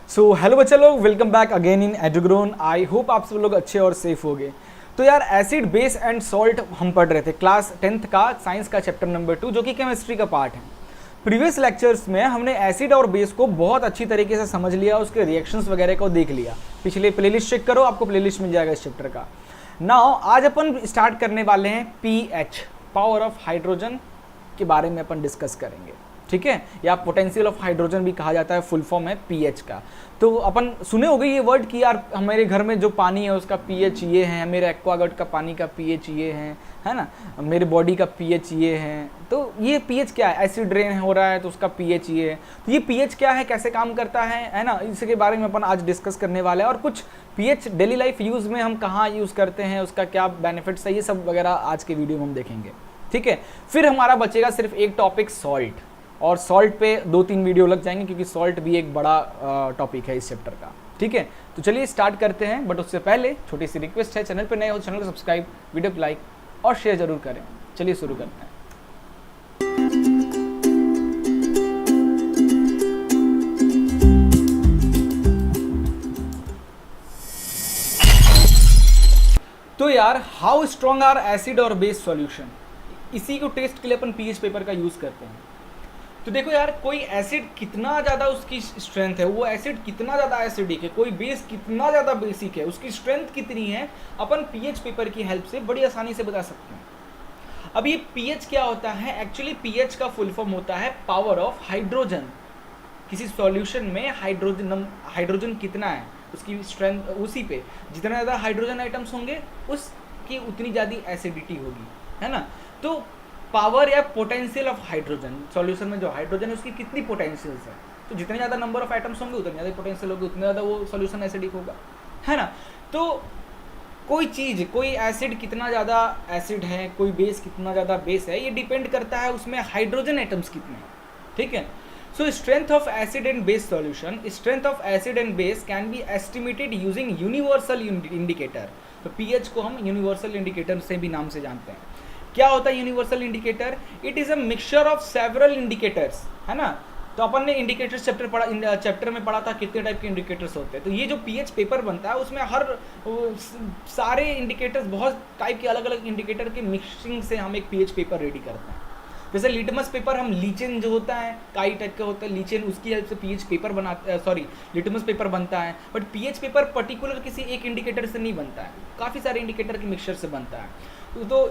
सो hello बच्चा लोग, welcome back again in Edugrown. I hope आप सब लोग अच्छे और सेफ होंगे। तो यार एसिड बेस एंड सॉल्ट हम पढ़ रहे थे क्लास 10th का साइंस का चैप्टर नंबर 2 जो कि केमिस्ट्री का पार्ट है। प्रीवियस लेक्चर्स में हमने एसिड और बेस को बहुत अच्छी तरीके से समझ लिया, उसके रिएक्शंस वगैरह को देख लिया। पिछले प्लेलिस्ट चेक करो, आपको प्लेलिस्ट मिल जाएगा इस चैप्टर का। नाउ आज अपन स्टार्ट करने वाले हैं पीएच, पावर ऑफ हाइड्रोजन के बारे में अपन डिस्कस करेंगे, ठीक है। या पोटेंशियल ऑफ हाइड्रोजन भी कहा जाता है, फुल फॉर्म है पीएच का। तो अपन सुने होंगे ये वर्ड कि यार हमारे घर में जो पानी है उसका पीएच ये है, मेरे एक्वागार्ड का पानी का पीएच ये है ना, मेरे बॉडी का पीएच ये है। तो ये पीएच क्या है? एसिड रेन हो रहा है तो उसका पीएच ये है। तो ये पीएच क्या है, कैसे काम करता है ना, इसके बारे में अपन आज डिस्कस करने वाले हैं। और कुछ पीएच डेली लाइफ यूज़ में हम कहाँ यूज़ करते हैं, उसका क्या बेनिफिट्स है, ये सब वगैरह आज के वीडियो में हम देखेंगे, ठीक है। फिर हमारा बचेगा सिर्फ एक टॉपिक, सॉल्ट। और सॉल्ट पे 2-3 वीडियो लग जाएंगे क्योंकि सॉल्ट भी एक बड़ा टॉपिक है इस चैप्टर का, ठीक है। तो चलिए स्टार्ट करते हैं, बट उससे पहले छोटी सी रिक्वेस्ट है, चैनल पे नए हो चैनल को सब्सक्राइब, वीडियो को लाइक और शेयर जरूर करें। चलिए शुरू करते हैं। तो यार हाउ स्ट्रॉन्ग आर एसिड और बेस सॉल्यूशन, इसी को टेस्ट के लिए अपन पीएच पेपर का यूज करते हैं। तो देखो यार, कोई एसिड कितना ज़्यादा उसकी स्ट्रेंथ है, वो एसिड कितना ज़्यादा एसिडिक है, कोई बेस कितना ज़्यादा बेसिक है, उसकी स्ट्रेंथ कितनी है, अपन पीएच पेपर की हेल्प से बड़ी आसानी से बता सकते हैं। अब ये पीएच क्या होता है? एक्चुअली पीएच का फुल फॉर्म होता है पावर ऑफ हाइड्रोजन। किसी सॉल्यूशन में हाइड्रोजन कितना है, उसकी स्ट्रेंथ, उसी पे जितना ज़्यादा हाइड्रोजन आइटम्स होंगे उसकी उतनी ज़्यादा एसिडिटी होगी, है ना। तो पावर या पोटेंशियल ऑफ हाइड्रोजन, सॉल्यूशन में जो हाइड्रोजन है उसकी कितनी पोटेंशियल्स है, तो जितने ज़्यादा नंबर ऑफ आइटम्स होंगे उतनी ज़्यादा पोटेंशियल होगी, उतना ज़्यादा वो सॉल्यूशन एसिडिक होगा, है ना। तो कोई चीज़, कोई एसिड कितना ज़्यादा एसिड है, कोई बेस कितना ज़्यादा बेस है, ये डिपेंड करता है उसमें हाइड्रोजन एटम्स कितने हैं, ठीक है। सो strength of acid and base solution, strength of acid and base can be estimated using universal indicator. तो पीएच को हम यूनिवर्सल इंडिकेटर से भी नाम से जानते हैं। क्या होता है universal indicator? It is a mixture of several indicators, है ना। तो अपन ने इंडिकेटर्स चैप्टर में पढ़ा था कितने टाइप के इंडिकेटर्स होते हैं। तो ये जो पीएच पेपर बनता है उसमें हर सारे इंडिकेटर्स, बहुत टाइप के अलग अलग इंडिकेटर के मिक्सिंग से हम एक पीएच पेपर रेडी करते हैं। जैसे लिटमस पेपर, हम लीचेन जो होता है काई टाइप का होता है लीचेन, उसकी हेल्प से पीएच पेपर बनाते, सॉरी लिटमस पेपर बनता है। बट पीएच पेपर पर्टिकुलर किसी एक इंडिकेटर से नहीं बनता है, काफ़ी सारे इंडिकेटर के मिक्सचर से बनता है। तो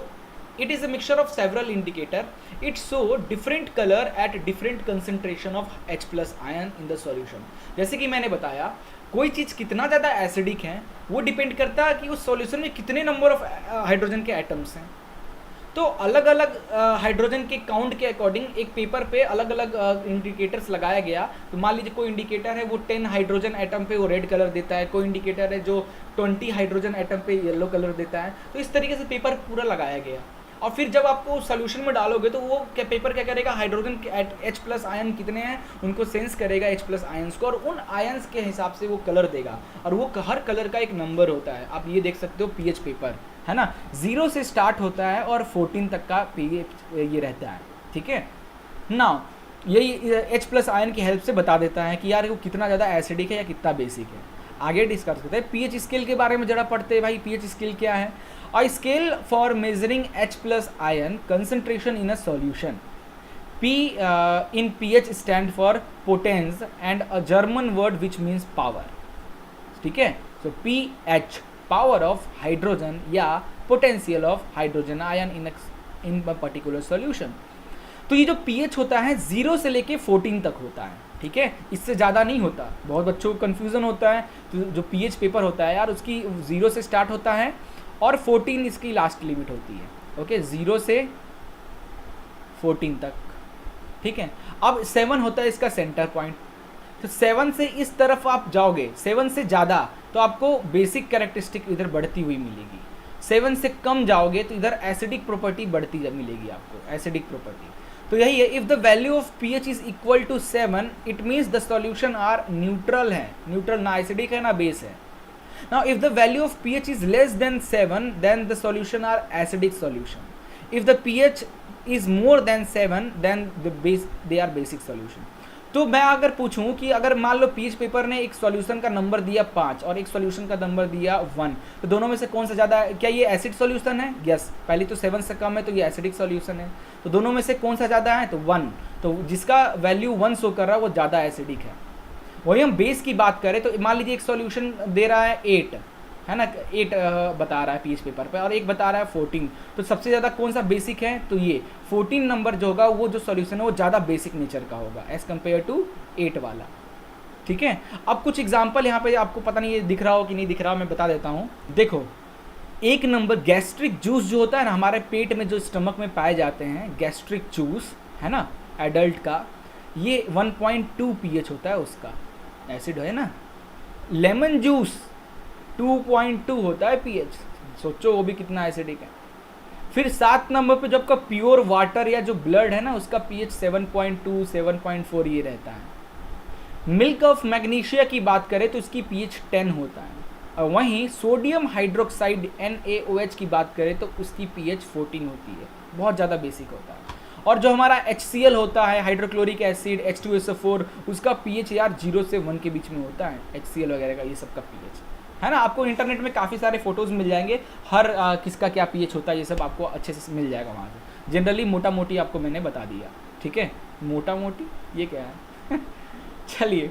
it is a mixture of several indicator. It show different color at different concentration of H plus ion in the solution. जैसे कि मैंने बताया, कोई चीज़ कितना ज़्यादा एसिडिक है वो डिपेंड करता है कि उस सॉल्यूशन में कितने नंबर ऑफ हाइड्रोजन के एटम्स हैं। तो अलग अलग हाइड्रोजन के काउंट के अकॉर्डिंग एक पेपर पे अलग अलग इंडिकेटर्स लगाया गया। तो मान लीजिए कोई इंडिकेटर है वो 10 हाइड्रोजन एटम पे वो रेड कलर देता है, कोई इंडिकेटर है जो 20 हाइड्रोजन एटम पे येलो कलर देता है। तो इस तरीके से पेपर पूरा लगाया गया। और फिर जब आपको सोल्यूशन में डालोगे तो वो पेपर क्या करेगा, हाइड्रोजन के H प्लस आयन कितने हैं उनको सेंस करेगा, H प्लस आयन्स को, और उन आयन्स के हिसाब से वो कलर देगा। और वो हर कलर का एक नंबर होता है। आप ये देख सकते हो पीएच पेपर, है ना, 0 से स्टार्ट होता है और 14 तक का पीएच ये रहता है, ठीक है ना। यही H प्लस आयन की हेल्प से बता देता है कि यार वो कितना ज़्यादा एसिडिक है या कितना बेसिक है। आगे डिस्कस करते हैं पीएच स्केल के बारे में, जरा पढ़ते हैं भाई पीएच स्केल क्या है। A scale for measuring H plus ion concentration in a solution. P in pH stand for potens and a German word which means power. ठीक है, so pH power of hydrogen या potential of hydrogen ion in a particular solution. तो ये जो pH होता है 0 से लेके 14 तक होता है, ठीक है, इससे ज़्यादा नहीं होता। बहुत बच्चों को कन्फ्यूज़न होता है। तो जो पीएच पेपर होता है यार उसकी 0 से स्टार्ट होता है और 14 इसकी लास्ट लिमिट होती है, ओके, 0 से 14 तक, ठीक है। अब 7 होता है इसका सेंटर पॉइंट। तो 7 से इस तरफ आप जाओगे, 7 से ज़्यादा तो आपको बेसिक कैरेक्टरिस्टिक इधर बढ़ती हुई मिलेगी। 7 से कम जाओगे तो इधर एसिडिक प्रॉपर्टी बढ़ती मिलेगी आपको, एसिडिक प्रॉपर्टी। तो यही है, if the value of pH is equal to 7 it means the solution are neutral है, न्यूट्रल, ना एसिडिक है ना बेस है। Now, if the value of pH is less than 7, then the solution are acidic solution. If the pH is more than 7, then they are basic solution. तो मैं अगर पूछूं कि अगर मान लो पीएच पेपर ने एक सॉल्यूशन का नंबर दिया 5 और एक सॉल्यूशन का नंबर दिया 1, तो दोनों में से कौन सा ज़्यादा, क्या ये एसिड सॉल्यूशन है? यस, पहली तो 7 से कम है तो ये एसिडिक सॉल्यूशन है। तो दोनों में से कौन सा ज़्यादा है? तो 1। तो जिसका वैल्यू 1 शो कर रहा है वो ज़्यादा एसिडिक है। वही हम बेस की बात करें तो मान लीजिए एक सॉल्यूशन दे रहा है 8, है ना, 8 बता रहा है पीएच पेपर पे, और एक बता रहा है 14। तो सबसे ज़्यादा कौन सा बेसिक है? तो ये 14 नंबर जो होगा वो जो सॉल्यूशन है वो ज़्यादा बेसिक नेचर का होगा एज़ कम्पेयर टू 8 वाला। ठीक है, अब कुछ एग्जाम्पल यहाँ पे आपको पता नहीं ये दिख रहा हो कि नहीं दिख रहा हो, मैं बता देता हूँ। देखो, एक नंबर गैस्ट्रिक जूस जो होता है ना, हमारे पेट में जो स्टमक में पाए जाते हैं, गैस्ट्रिक जूस है ना एडल्ट का, ये 1.2 पीएच होता है उसका, एसिड है ना। लेमन जूस 2.2 होता है पीएच, सोचो वो भी कितना एसिडिक है। फिर 7 नंबर पे जो आपका प्योर वाटर या जो ब्लड है ना उसका पीएच 7.2 7.4 ये रहता है। मिल्क ऑफ मैग्नीशिया की बात करें तो इसकी पीएच 10 होता है, और वहीं सोडियम हाइड्रोक्साइड NaOH की बात करें तो उसकी पीएच 14 होती है, बहुत ज़्यादा बेसिक होता है। और जो हमारा HCl होता है, हाइड्रोक्लोरिक एसिड, H2SO4, उसका पीएच यार 0 से 1 के बीच में होता है, HCl वगैरह का ये सब का पीएच, है ना। आपको इंटरनेट में काफ़ी सारे फोटोज़ मिल जाएंगे, हर किसका क्या पीएच होता है ये सब आपको अच्छे से मिल जाएगा वहाँ से। जनरली मोटा मोटी आपको मैंने बता दिया, ठीक है। मोटा मोटी ये क्या है चलिए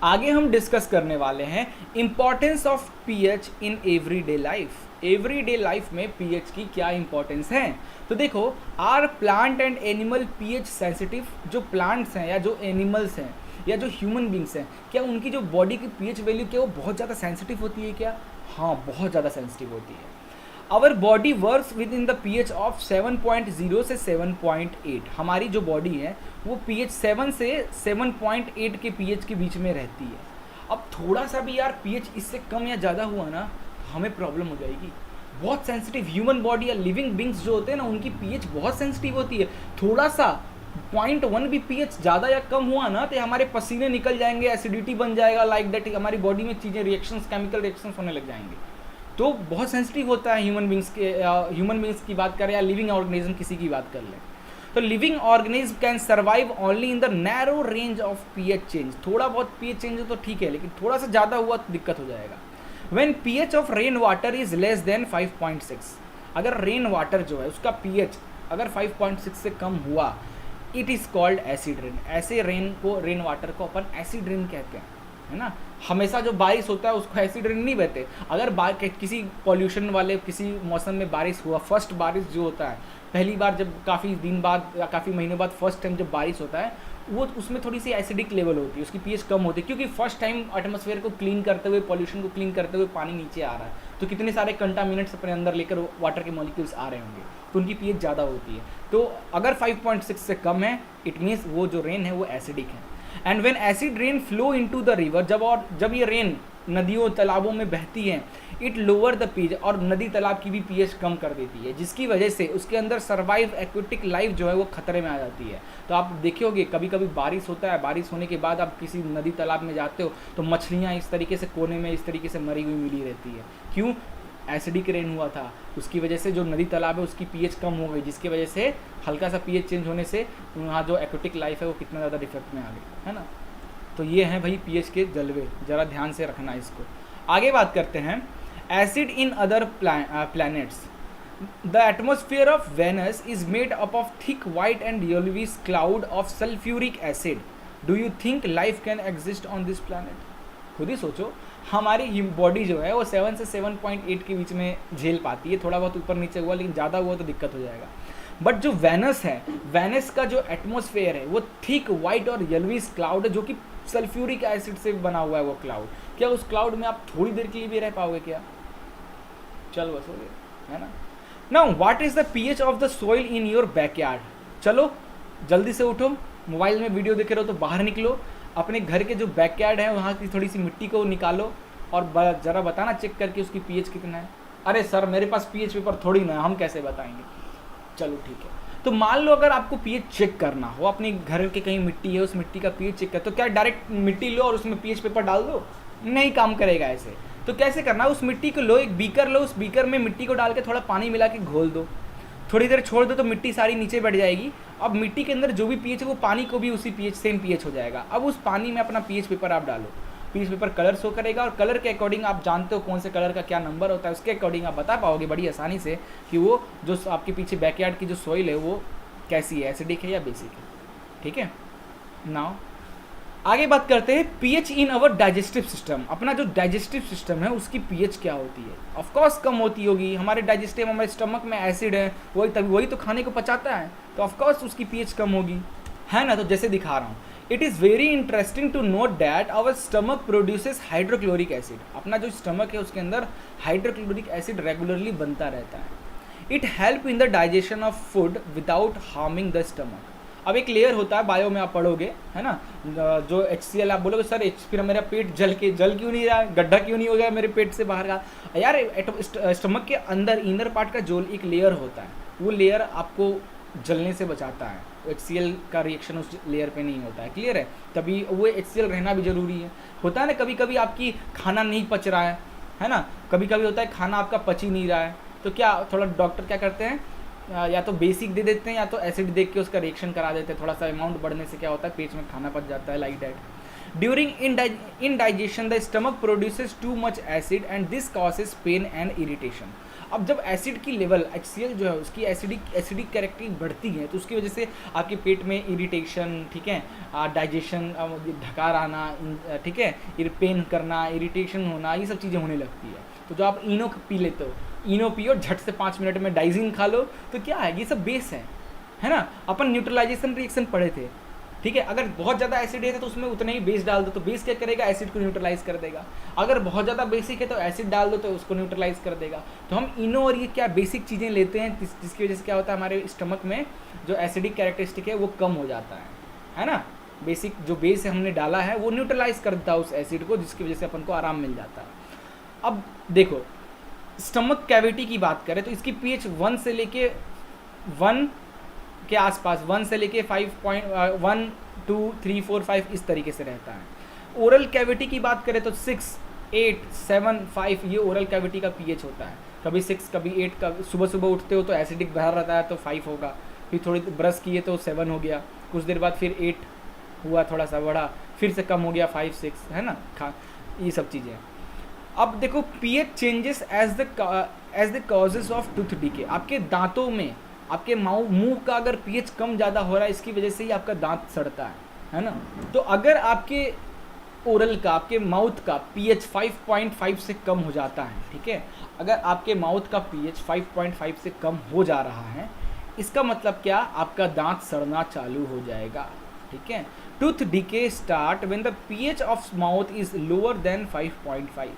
आगे हम डिस्कस करने वाले हैं importance of pH in everyday life. Everyday life में पीएच की क्या इंपॉर्टेंस है? तो देखो, are plant and animal pH sensitive? जो प्लांट्स हैं या जो एनिमल्स हैं या जो ह्यूमन बींग्स हैं, क्या उनकी जो बॉडी की पीएच वैल्यू क्या वो बहुत ज़्यादा सेंसिटिव होती है क्या? हाँ, बहुत ज़्यादा सेंसिटिव होती है। Our body works within the pH of 7.0 से 7.8। हमारी जो बॉडी है वो पीएच 7 से 7.8 के पीएच के बीच में रहती है। अब थोड़ा सा भी यार पीएच इससे कम या ज़्यादा हुआ ना हमें प्रॉब्लम हो जाएगी। बहुत सेंसिटिव ह्यूमन बॉडी या लिविंग बींग्स जो होते हैं ना उनकी पीएच बहुत सेंसिटिव होती है। थोड़ा सा 0.1 भी पीएच ज़्यादा या कम हुआ ना तो हमारे पसीने निकल जाएंगे, एसिडिटी बन जाएगा, लाइक दैट हमारी बॉडी में चीज़ें रिएक्शंस, केमिकल रिएक्शंस होने लग जाएंगे। तो बहुत सेंसिटिव होता है ह्यूमन बींग्स की बात करें या लिविंग ऑर्गेनिज्म किसी की बात कर लें तो living organism can survive only in the narrow range of pH change. थोड़ा बहुत पीएच चेंज हो तो ठीक है, लेकिन थोड़ा सा ज़्यादा हुआ तो दिक्कत हो जाएगा। When pH of rain water is less than 5.6, अगर रेन वाटर जो है उसका पीएच अगर 5.6 से कम हुआ, it is called acid rain. ऐसे रेन वाटर को अपन एसिड रेन कहते हैं, है ना। हमेशा जो बारिश होता है उसको एसिड रेन नहीं बहते। अगर किसी पॉल्यूशन वाले किसी मौसम में बारिश हुआ, फर्स्ट बारिश जो होता है, पहली बार जब काफ़ी दिन बाद या काफ़ी महीनों बाद फर्स्ट टाइम जब बारिश होता है, वो उसमें थोड़ी सी एसिडिक लेवल होती है, उसकी पीएच कम होती है, क्योंकि फर्स्ट टाइम एटमॉस्फेयर को क्लीन करते हुए, पॉल्यूशन को क्लीन करते हुए पानी नीचे आ रहा है, तो कितने सारे कंटामिनेंट्स अपने अंदर लेकर वाटर के मॉलिक्यूल्स आ रहे होंगे, तो उनकी पीएच ज़्यादा होती है। तो अगर 5.6 से कम है, इट मीन्स वो जो रेन है वो एसिडिक है। And when acid rain flow into the river, जब ये रेन नदियों तालाबों में बहती है, इट लोअर द पीएच, और नदी तालाब की भी पीएच कम कर देती है, जिसकी वजह से उसके अंदर सर्वाइव एक्वेटिक लाइफ जो है वो खतरे में आ जाती है। तो आप देखोगे कभी कभी बारिश होता है, बारिश होने के बाद आप किसी नदी तालाब में जाते हो तो मछलियाँ इस तरीके से कोने में इस तरीके से मरी हुई मिली रहती है। क्यों? एसिडिक रेन हुआ था, उसकी वजह से जो नदी तालाब है उसकी पीएच कम हो गई, जिसकी वजह से हल्का सा पीएच चेंज होने से वहाँ जो एक्वेटिक लाइफ है वो कितना ज़्यादा डिफेक्ट में आ गई, है ना। तो ये हैं भाई पीएच के जलवे, ज़रा ध्यान से रखना इसको। आगे बात करते हैं acid in other planets. The atmosphere of Venus is made up of thick white and yellowish cloud of sulphuric acid. Do you think life can exist on this planet? खुद ही सोचो, हमारी बॉडी जो है वो 7 से 7.8 के बीच में झेल पाती है, थोड़ा बहुत ऊपर नीचे हुआ, लेकिन ज़्यादा हुआ तो दिक्कत हो जाएगा। बट जो वेनस है, वेनस का जो एटमॉस्फेयर है वो थिक वाइट और येलोविश क्लाउड है, जो कि सल्फ्यूरिक एसिड से बना हुआ है वो क्लाउड। क्या उस क्लाउड में आप थोड़ी देर के लिए भी रह पाओगे क्या? चल बस हो गया, है ना। Now what is the pH of the soil in your backyard? चलो जल्दी से उठो, मोबाइल में वीडियो देख रहे हो तो बाहर निकलो, अपने घर के जो बैकयार्ड है वहाँ की थोड़ी सी मिट्टी को निकालो और ज़रा बताना चेक करके उसकी पीएच कितना है। अरे सर मेरे पास पीएच पेपर थोड़ी ना है, हम कैसे बताएंगे। चलो ठीक है, तो मान लो अगर आपको पीएच चेक करना हो, अपने घर के कहीं मिट्टी है उस मिट्टी का पीएच चेक कर, तो क्या डायरेक्ट मिट्टी लो और उसमें पीएच पेपर डाल दो? नहीं काम करेगा ऐसे। तो कैसे करना? उस मिट्टी को लो, एक बीकर लो, उस बीकर में मिट्टी को डाल के थोड़ा पानी मिला के घोल दो, थोड़ी देर छोड़ दो तो मिट्टी सारी नीचे बैठ जाएगी अब मिट्टी के अंदर जो भी पीएच है वो पानी को भी उसी पीएच सेम पीएच हो जाएगा। अब उस पानी में अपना पीएच पेपर आप डालो, पीएच पेपर कलर शो करेगा और कलर के अकॉर्डिंग आप जानते हो कौन से कलर का क्या नंबर होता है, उसके अकॉर्डिंग आप बता पाओगे बड़ी आसानी से कि वो जो आपके पीछे बैकयार्ड की जो सॉइल है वो कैसी है, एसिडिक है या बेसिक है। ठीक है, नाउ आगे बात करते हैं पीएच इन अवर डाइजेस्टिव सिस्टम। अपना जो डाइजेस्टिव सिस्टम है उसकी पीएच क्या होती है? ऑफ कोर्स कम होती होगी। हमारे डाइजेस्टिव, हमारे स्टमक में एसिड है, वही तो खाने को पचाता है, तो ऑफ कोर्स उसकी पीएच कम होगी, है ना। तो जैसे दिखा रहा हूँ, it is very interesting to note that our stomach produces hydrochloric acid. अपना जो स्टमक है उसके अंदर हाइड्रोक्लोरिक एसिड रेगुलरली बनता रहता है। It help in the digestion of food without harming the stomach. अब एक लेयर होता है, बायो में आप पढ़ोगे, है ना, जो HCl, आप बोलोगे सर फिर मेरा पेट जल क्यों नहीं रहा है, गड्ढा क्यों नहीं हो गया मेरे पेट से बाहर का। यार स्टमक के अंदर इनर पार्ट का जो एक लेयर होता है, वो लेयर आपको जलने से बचाता है। HCl का रिएक्शन उस लेयर पे नहीं होता है, क्लियर है। तभी वो HCl रहना भी जरूरी है। होता है ना कभी कभी आपकी खाना नहीं पच रहा है ना, कभी कभी होता है खाना आपका पच ही नहीं रहा है, तो क्या थोड़ा डॉक्टर क्या करते हैं, या तो बेसिक दे देते हैं या तो एसिड देख के उसका रिएक्शन करा देते हैं। थोड़ा सा अमाउंट बढ़ने से क्या होता है, पेट में खाना पच जाता है, like that. During indigestion the stomach produces too much acid and this causes pain and irritation. अब जब एसिड की लेवल HCl जो है उसकी एसिडिक कैरेक्टरिस्टिक बढ़ती है तो उसकी वजह से आपके पेट में इरिटेशन, ठीक है, डाइजेशन, ढकार आना, ठीक है, पेन करना, इरिटेशन होना, ये सब चीज़ें होने लगती है। तो जो आप इनो पी लेते हो, इनो पियो, झट से 5 मिनट में डाइजिन खा लो, तो क्या है, ये सब बेस है ना। अपन न्यूट्रलाइजेशन रिएक्शन पढ़े थे, ठीक है। अगर बहुत ज़्यादा एसिड है तो उसमें उतने ही बेस डाल दो, तो बेस क्या करेगा, एसिड को न्यूट्रलाइज कर देगा। अगर बहुत ज़्यादा बेसिक है तो एसिड डाल दो तो उसको न्यूट्रलाइज कर देगा। तो हम इनो और ये क्या बेसिक चीज़ें लेते हैं जिसकी वजह से क्या होता है, हमारे स्टमक में जो एसिडिक कैरेक्टरिस्टिक है वो कम हो जाता है ना। बेसिक जो बेस हमने डाला है वो न्यूट्रलाइज कर देता है उस एसिड को, जिसकी वजह से अपन को आराम मिल जाता है। अब देखो, स्टमक कैविटी की बात करें तो इसकी पीएच 1 से लेके 1 के आसपास, 1 से लेके 5.1 2 3 4 5 इस तरीके से रहता है। ओरल कैविटी की बात करें तो 6 8 7 5 ये ओरल कैविटी का पीएच होता है। कभी 6 कभी 8 का, सुबह सुबह उठते हो तो एसिडिक बाहर रहता है तो 5 होगा, फिर थोड़ी ब्रश किए तो 7 हो गया, कुछ देर बाद फिर 8 हुआ, थोड़ा सा बढ़ा, फिर से कम हो गया 5 6, है ना, ये सब चीज़ें। अब देखो pH changes as the causes of tooth decay. आपके दांतों में, आपके मुंह का अगर पीएच कम ज़्यादा हो रहा है, इसकी वजह से ही आपका दांत सड़ता है ना। तो अगर आपके ओरल का, आपके माउथ का पीएच 5.5 से कम हो जाता है, ठीक है, अगर आपके माउथ का पीएच 5.5 से कम हो जा रहा है, इसका मतलब क्या, आपका दांत सड़ना चालू हो जाएगा, ठीक है। Tooth decay start when the pH of mouth is lower than 5.5।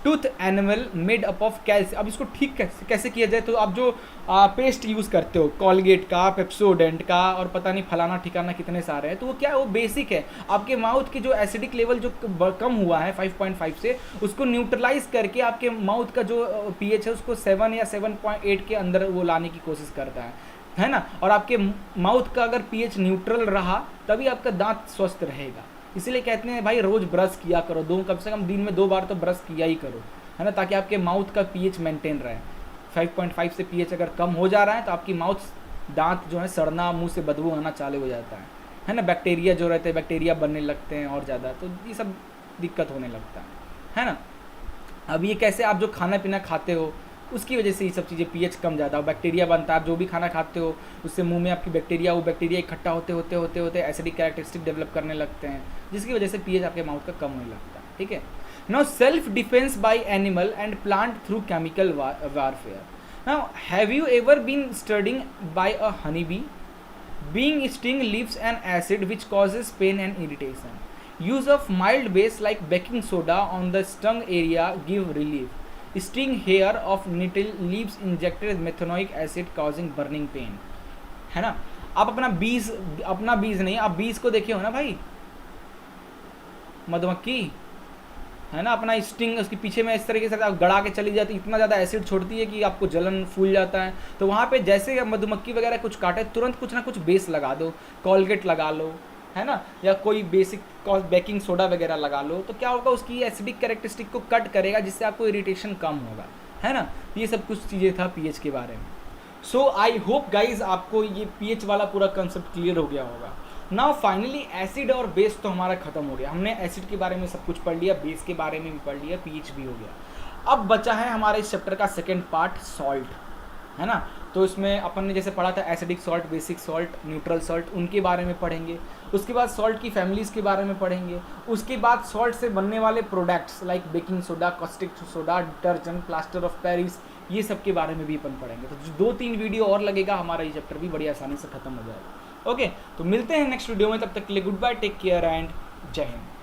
Tooth animal made up of calcium. अब इसको ठीक कैसे किया जाए, तो आप जो पेस्ट यूज़ करते हो, कॉलगेट का, पेप्सोडेंट का, और पता नहीं फलाना ठिकाना कितने सारे हैं, तो वो क्या है, वो बेसिक है। आपके माउथ की जो एसिडिक लेवल जो कम हुआ है 5.5 से, उसको न्यूट्रलाइज करके आपके माउथ का जो पीएच है उसको 7 या 7.8 के अंदर वो लाने की कोशिश करता है ना। और आपके माउथ का अगर पीएच न्यूट्रल रहा तभी आपका दांत स्वस्थ रहेगा। इसीलिए कहते हैं भाई रोज़ ब्रश किया करो, कम से कम दिन में 2 बार तो ब्रश किया ही करो, है ना, ताकि आपके माउथ का पीएच मेंटेन रहे। 5.5 से पीएच अगर कम हो जा रहा है तो आपकी माउथ, दांत जो है सड़ना, मुंह से बदबू आना चालू हो जाता है ना। बैक्टीरिया जो रहते हैं, बैक्टीरिया बनने लगते हैं और ज़्यादा, तो ये सब दिक्कत होने लगता है ना। अब ये कैसे, आप जो खाना पीना खाते हो उसकी वजह से ये सब चीज़ें पीएच कम ज़्यादा, बैक्टीरिया बनता है। आप जो भी खाना खाते हो उससे मुंह में आपकी बैक्टीरिया, वो बैक्टीरिया इकट्ठा होते एसिडिक कैरेक्टरिस्टिक डेवलप करने लगते हैं, जिसकी वजह से पीएच आपके माउथ का कम होने लगता है, ठीक है। Now self defence by animal and plant through chemical warfare. Now have you ever been stinging by a honey bee? Being sting leaves an acid which causes pain and irritation. Use of mild base like baking soda on the stung area give relief. Sting hair of nettle leaves injected with methanoic acid causing burning pain. है ना। आप अपना बीज नहीं, आप बीज को देखे हो ना भाई, मधुमक्खी है ना, अपना स्टिंग उसके पीछे में इस तरीके से आप गड़ा के चली जाती, इतना ज़्यादा एसिड छोड़ती है कि आपको जलन फूल जाता है। तो वहाँ पे जैसे मधुमक्खी वगैरह कुछ काटे, तुरंत कुछ ना कुछ बेस लगा दो, कॉलगेट लगा लो, है ना, या कोई बेसिक बेकिंग सोडा वगैरह लगा लो, तो क्या होगा, उसकी एसिडिक कैरेक्टरिस्टिक को कट करेगा, जिससे आपको इरिटेशन कम होगा, है ना। ये सब कुछ चीज़ें था पीएच के बारे में। सो आई होप गाइज आपको ये पीएच वाला पूरा कंसेप्ट क्लियर हो गया होगा। नाउ फाइनली एसिड और बेस तो हमारा खत्म हो गया, हमने एसिड के बारे में सब कुछ पढ़ लिया, बेस के बारे में भी पढ़ लिया, पीएच भी हो गया। अब बचा है हमारे इस चैप्टर का सेकेंड पार्ट, सॉल्ट, है ना। तो इसमें अपन ने जैसे पढ़ा था acidic salt, basic salt, neutral salt, उनके बारे में पढ़ेंगे। उसके बाद सॉल्ट की फैमिलीज़ के बारे में पढ़ेंगे। उसके बाद सॉल्ट से बनने वाले products like baking soda, caustic soda, detergent, plaster of Paris, ये सब के बारे में भी अपन पढ़ेंगे। तो जो 2-3 वीडियो और लगेगा हमारा ये चैप्टर भी बड़ी आसानी से खत्म हो जाएगा। ओके, तो मिलते हैं नेक्स्ट वीडियो में, तब तक के लिए good bye, take care and जय हिंद।